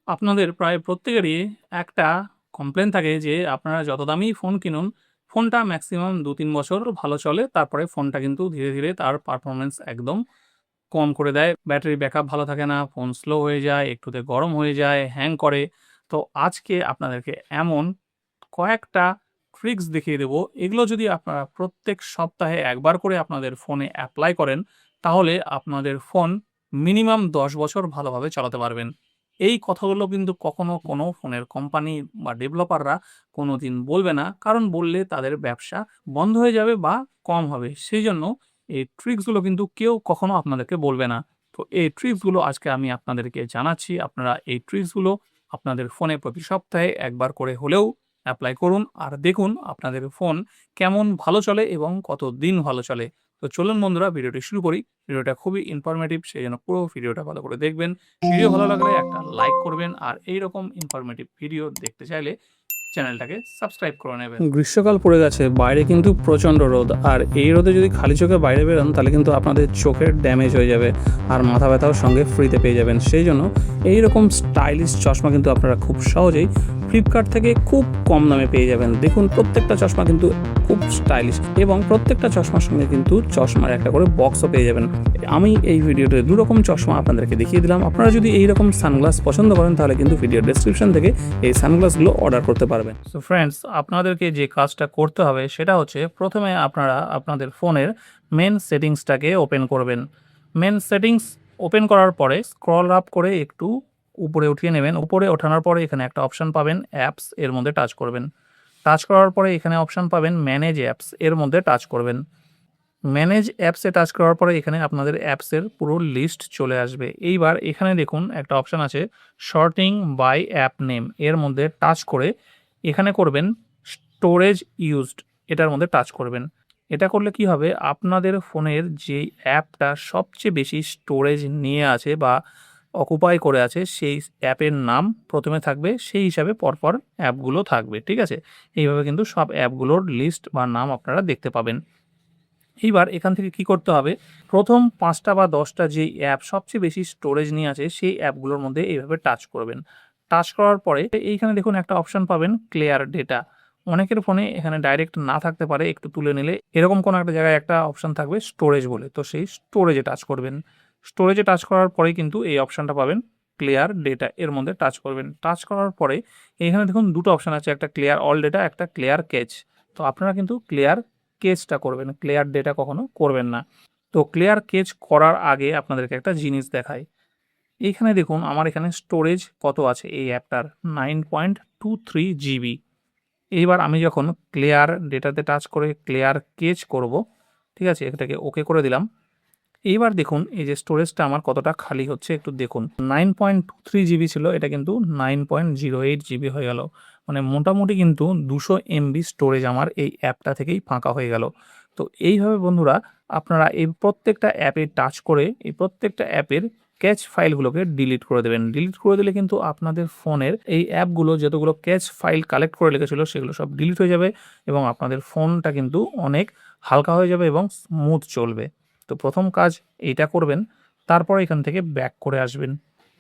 আপনাদের প্রায় প্রত্যেকেরই একটা কমপ্লেন থাকে যে আপনারা যত দামি ফোন কিনুন, ফোনটা ম্যাক্সিমাম ২-৩ বছর ভালো চলে। তারপরে ফোনটা কিন্তু ধীরে, ধীরে তার পারফরম্যান্স একদম কম করে দেয়। ব্যাটারি ব্যাকআপ ভালো থাকে না, ফোন স্লো হয়ে যায়, একটুতে গরম হয়ে যায়, হ্যাং করে। তো আজকে আপনাদেরকে এমন কয়েকটা ট্রিক্স দেখিয়ে দেবো। এগুলো যদি আপনারা প্রত্যেক সপ্তাহে একবার করে আপনাদের ফোনে এপ্লাই করেন, তাহলে আপনাদের ফোন মিনিমাম ১০ বছর ভালোভাবে চালাতে পারবেন। এই কথাগুলো কিন্তু কখনো কোনো ফোনের কোম্পানি বা ডেভেলপাররা কোনোদিন বলবে না। কারণ বললে তাদের ব্যবসা বন্ধ হয়ে যাবে বা কম হবে। সেইজন্য এই ট্রিক্সগুলো কিন্তু কেউ কখনো আপনাদেরকে বলবে না। তো এই ট্রিক্সগুলো আজকে আমি আপনাদেরকে জানাচ্ছি। আপনারা এই ট্রিক্সগুলো আপনাদের ফোনে প্রতি সপ্তাহে একবার করে হলেও এপ্লাই করুন আর দেখুন আপনাদের ফোন কেমন ভালো চলে এবং কতদিন ভালো চলে। তো চলুন বন্ধুরা ভিডিওটি শুরু করি। ভিডিওটা খুবই ইনফরমেটিভ, সেজন্য পুরো ভিডিওটা ভালো করে দেখবেন। ভিডিও ভালো লাগলে একটা লাইক করবেন আর এইরকম ইনফরমেটিভ ভিডিও দেখতে চাইলে চ্যানেলটাকে সাবস্ক্রাইব করে নেবেন। গ্রীষ্মকাল পড়ে গেছে, বাইরে কিন্তু প্রচণ্ড রোদ, আর এই রোদে যদি খালি চোখে বাইরে বেরোন তাহলে কিন্তু আপনাদের চোখের ড্যামেজ হয়ে যাবে আর মাথা ব্যথাও সঙ্গে ফ্রিতে পেয়ে যাবেন। সেই জন্য এইরকম স্টাইলিশ চশমা কিন্তু আপনারা খুব সহজেই ফ্লিপকার্ট থেকে খুব কম দামে পেয়ে যাবেন। দেখুন প্রত্যেকটা চশমা কিন্তু খুব স্টাইলিশ এবং প্রত্যেকটা চশমার সঙ্গে কিন্তু চশমার একটা করে বক্সও পেয়ে যাবেন। আমি এই ভিডিওতে দুরকম চশমা আপনাদেরকে দেখিয়ে দিলাম। আপনারা যদি এইরকম সানগ্লাস পছন্দ করেন তাহলে কিন্তু ভিডিও ডেসক্রিপশন থেকে এই সানগ্লাসগুলো অর্ডার করতে পারবেন। সো ফ্রেন্ডস, আপনাদেরকে যে কাজটা করতে হবে সেটা হচ্ছে প্রথমে আপনারা আপনাদের ফোনের মেন সেটিংসটাকে ওপেন করবেন। মেন সেটিংস ওপেন করার পরে স্ক্রল আপ করে একটু উপরে উঠিয়ে নেবেন। উপরে ওঠানোর পরে এখানে একটা অপশান পাবেন অ্যাপস, এর মধ্যে টাচ করবেন। টাচ করার পরে এখানে অপশান পাবেন ম্যানেজ অ্যাপস, এর মধ্যে টাচ করবেন। ম্যানেজ অ্যাপসে টাচ করার পরে এখানে আপনাদের অ্যাপসের পুরো লিস্ট চলে আসবে। এইবার এখানে দেখুন একটা অপশান আছে শর্টিং বাই অ্যাপ নেম, এর মধ্যে টাচ করে এখানে করবেন স্টোরেজ ইউজড, এটার মধ্যে টাচ করবেন। এটা করলে কি হবে, আপনাদের ফোনের যে অ্যাপটা সবচেয়ে বেশি স্টোরেজ নিয়ে আছে বা অকুপাই করে আছে সেই অ্যাপের নাম প্রথমে থাকবে, সেই হিসাবে পরপর অ্যাপগুলো থাকবে। ঠিক আছে, এইভাবে কিন্তু সব অ্যাপগুলোর লিস্ট বা নাম আপনারা দেখতে পাবেন। এইবার এখান থেকে কি করতে হবে, প্রথম ৫টা বা ১০টা যেই অ্যাপ সবচেয়ে বেশি স্টোরেজ নিয়ে আছে সেই অ্যাপগুলোর মধ্যে এইভাবে টাচ করবেন। টাচ করার পরে এইখানে দেখুন একটা অপশান পাবেন ক্লিয়ার ডেটা। অনেকের ফোনে এখানে ডাইরেক্ট না থাকতে পারে, একটু তুলে নিলে এরকম কোনো একটা জায়গায় একটা অপশান থাকবে স্টোরেজ বলে, তো সেই স্টোরেজে টাচ করবেন। স্টোরেজে টাচ করার পরেই কিন্তু এই অপশানটা পাবেন ক্লিয়ার ডেটা, এর মধ্যে টাচ করবেন। টাচ করার পরে এখানে দেখুন দুটো অপশান আছে, একটা ক্লিয়ার অল ডেটা, একটা ক্লিয়ার ক্যাচ। তো আপনারা কিন্তু ক্লিয়ার কেজটা করবেন, ক্লিয়ার ডেটা কখনো করবেন না। তো ক্লিয়ার কেজ করার আগে আপনাদেরকে একটা জিনিস দেখাই। এইখানে দেখুন আমার এখানে স্টোরেজ কত আছে এই অ্যাপটার, 9.23 জিবি। এইবার আমি যখন ক্লিয়ার ডেটাতে টাচ করে ক্লিয়ার কেজ করব, ঠিক আছে, এটাকে ওকে করে দিলাম। এইবার দেখুন এই যে স্টোরেজটা আমার কতটা খালি হচ্ছে একটু দেখুন। 9.23 জিবি ছিল, এটা কিন্তু 9.08 জিবি হয়ে গেল। মানে মোটামুটি কিন্তু 200 এমবি স্টোরেজ আমার এই অ্যাপটা থেকেই ফাঁকা হয়ে গেল। তো এইভাবে বন্ধুরা আপনারা এই প্রত্যেকটা অ্যাপে টাচ করে এই প্রত্যেকটা অ্যাপের ক্যাচ ফাইলগুলোকে ডিলিট করে দেবেন। ডিলিট করে দিলে কিন্তু আপনাদের ফোনের এই অ্যাপগুলো যতগুলো ক্যাচ ফাইল কালেক্ট করে রেখেছিল সেগুলো সব ডিলিট হয়ে যাবে এবং আপনাদের ফোনটা কিন্তু অনেক হালকা হয়ে যাবে এবং স্মুথ চলবে। তো প্রথম কাজ এইটা করবেন, তারপরে এখান থেকে ব্যাক করে আসবেন।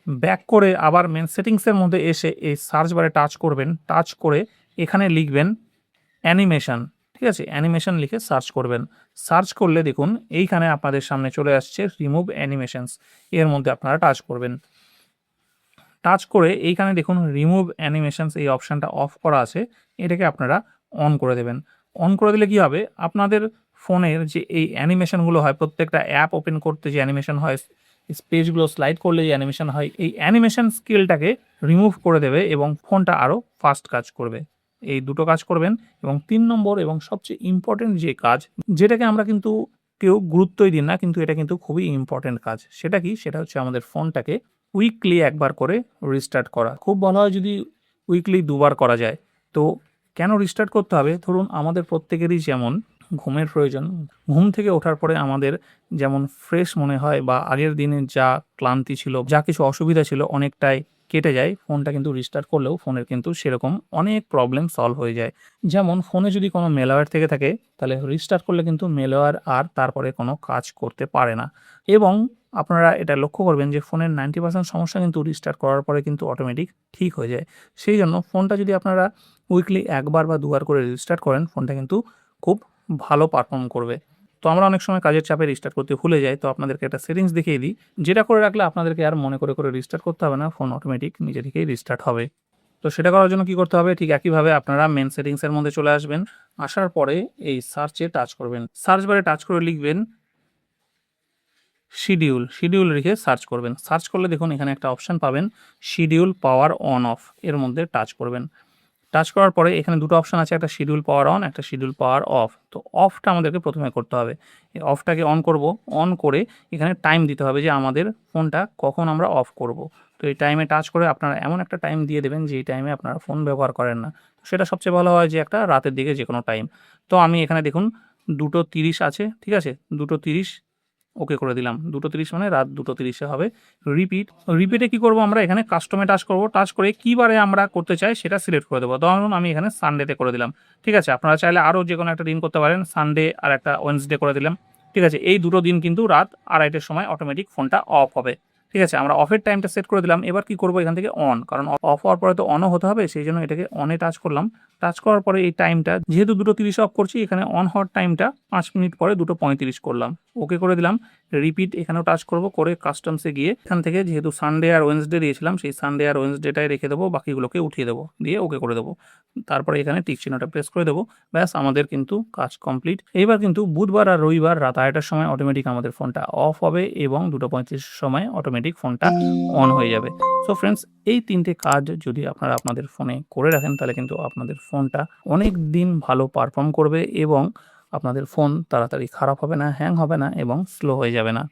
ব্যাক করে আবার মেন সেটিংসের মধ্যে এসে এই সার্চ বারে টাচ করবেন। টাচ করে এখানে লিখবেন অ্যানিমেশন, ঠিক আছে, অ্যানিমেশন লিখে সার্চ করবেন। সার্চ করলে দেখুন এইখানে আপনাদের সামনে চলে আসছে রিমুভ অ্যানিমেশনস, এর মধ্যে আপনারা টাচ করবেন। টাচ করে এইখানে দেখুন রিমুভ অ্যানিমেশনস এই অপশানটা অফ করা আছে, এটাকে আপনারা অন করে দেবেন। অন করে দিলে কি হবে, আপনাদের ফোনের যে এই অ্যানিমেশনগুলো হয়, প্রত্যেকটা অ্যাপ ওপেন করতে যে অ্যানিমেশন হয়, পেজগুলো স্লাইড করলে যে অ্যানিমেশন হয়, এই অ্যানিমেশন স্কিলটাকে রিমুভ করে দেবে এবং ফোনটা আরও ফাস্ট কাজ করবে। এই দুটো কাজ করবেন। এবং ৩ নম্বর এবং সবচেয়ে ইম্পর্টেন্ট যে কাজ, যেটাকে আমরা কিন্তু কেউ গুরুত্বই দিই না, কিন্তু এটা কিন্তু খুবই ইম্পর্টেন্ট কাজ। সেটা কি, সেটা হচ্ছে আমাদের ফোনটাকে উইকলি একবার করে রিস্টার্ট করা। খুব ভালো হয় যদি উইকলি ২ বার করা যায়। তো কেন রিস্টার্ট করতে হবে, ধরুন আমাদের প্রত্যেকেরই যেমন ঘুমের প্রয়োজন, ঘুম থেকে ওঠার পরে আমাদের যেমন ফ্রেশ মনে হয় বা আগের দিনের যা ক্লান্তি ছিল, যা কিছু অসুবিধা ছিল অনেকটাই কেটে যায়। ফোনটা কিন্তু রিস্টার্ট করলেও ফোনের কিন্তু সেরকম অনেক প্রবলেম সলভ হয়ে যায়। যেমন ফোনে যদি কোনো মেলওয়্যার থেকে থাকে তাহলে রিস্টার্ট করলে কিন্তু মেলওয়্যার আর তারপরে কোনো কাজ করতে পারে না। এবং আপনারা এটা লক্ষ্য করবেন যে ফোনের 90% সমস্যা কিন্তু রিস্টার্ট করার পরে কিন্তু অটোমেটিক ঠিক হয়ে যায়। সেই জন্য ফোনটা যদি আপনারা উইকলি ১ বার বা ২ বার করে রিস্টার্ট করেন, ফোনটা কিন্তু খুব ভালো পারফর্ম করবে। তো আমরা অনেক সময় কাজের চাপে রিস্টার্ট করতে ভুলে যাই। তো আপনাদেরকে একটা সেটিংস দেখিয়ে দিই। যেটা করে রাখলে আপনাদেরকে আর মনে করে রিস্টার্ট করতে হবে না। ফোন অটোমেটিক নিজে থেকেই রিস্টার্ট হবে। তো সেটা করার জন্য কি করতে হবে? ঠিক একইভাবে আপনারা মেইন সেটিংস এর মধ্যে চলে আসবেন। আসার পরে এই সার্চ এ টাচ করবেন। সার্চ বারে টাচ করে লিখবেন শিডিউল লিখে সার্চ করবেন। সার্চ করলে দেখুন এখানে একটা অপশন পাবেন শিডিউল পাওয়ার অন অফ, এর মধ্যে টাচ করবেন। টাচ করার পরে এখানে দুটো অপশন আছে, একটা শিডিউল পাওয়ার অন, একটা শিডিউল পাওয়ার অফ। তো অফটা আমাদেরকে প্রথমে করতে হবে। এই অফটাকে অন করব। অন করে এখানে টাইম দিতে হবে যে আমাদের ফোনটা কখন আমরা অফ করব। তো এই টাইমে টাচ করে আপনারা এমন একটা টাইম দিয়ে দেবেন যেই টাইমে আপনারা ফোন ব্যবহার করেন না। সেটা সবচেয়ে ভালো হয় যে একটা রাতের দিকে যেকোনো টাইম। তো আমি এখানে দেখুন 2:30 আছে, ঠিক আছে? 2:30 ওকে করে দিলাম। 2:30 মানে রাত 2:30 এ হবে। রিপিটে কি করব, আমরা এখানে কাস্টমে টাচ করব। টাচ করে কি বারে আমরা করতে চাই সেটা সিলেক্ট করে দেবো। ধরুন আমি এখানে সানডেতে করে দিলাম। ঠিক আছে? আপনারা চাইলে আরও যেকোনো একটা দিন করতে পারেন। সানডে আর একটা ওয়েডনেসডে করে দিলাম। ঠিক আছে? এই দুটো দিন কিন্তু রাত 2:30 টার সময় অটোমেটিক ফোনটা অফ হবে। ঠিক আছে? আমরা অফের টাইমটা সেট করে দিলাম। এবার কি করব, এখান থেকে অন, কারণ অফ হওয়ার পরে তো অনও হতে হবে। সেইজন্য এটাকে অনে টাচ করলাম। টাচ করার পরে এই টাইমটা যেহেতু 2:30 অফ করছি, এখানে অন হওয়ার টাইমটা 5 মিনিট পরে 2:35 করলাম। ওকে করে দিলাম। রিপিট এখানেও টাচ করব, করে কাস্টমসে গিয়ে এখান থেকে যেহেতু সানডে আর ওয়েডনেসডে দিয়েছিলাম, সেই সানডে আর ওয়েডনেসডেটাই রেখে দেবো, বাকিগুলোকে উঠিয়ে দেবো, দিয়ে ওকে করে দেবো। তারপরে এখানে টিক চিহ্নটা প্রেস করে দেবো। ব্যাস, আমাদের কিন্তু কাজ কমপ্লিট। এইবার কিন্তু বুধবার আর রবিবার রাত 2:30 টার সময় অটোমেটিক আমাদের ফোনটা অফ হবে এবং 2:35 সময় অটোমেটিক ফোনটা অন হয়ে যাবে। সো ফ্রেন্ডস, এই 3টে কাজ যদি আপনারা আপনাদের ফোনে করে রাখেন, তাহলে কিন্তু আপনাদের ফোনটা অনেক দিন ভালো পারফর্ম করবে এবং আপনাদের ফোন তাড়াতাড়ি খারাপ হবে না, হ্যাং হবে না এবং স্লো হয়ে যাবে না।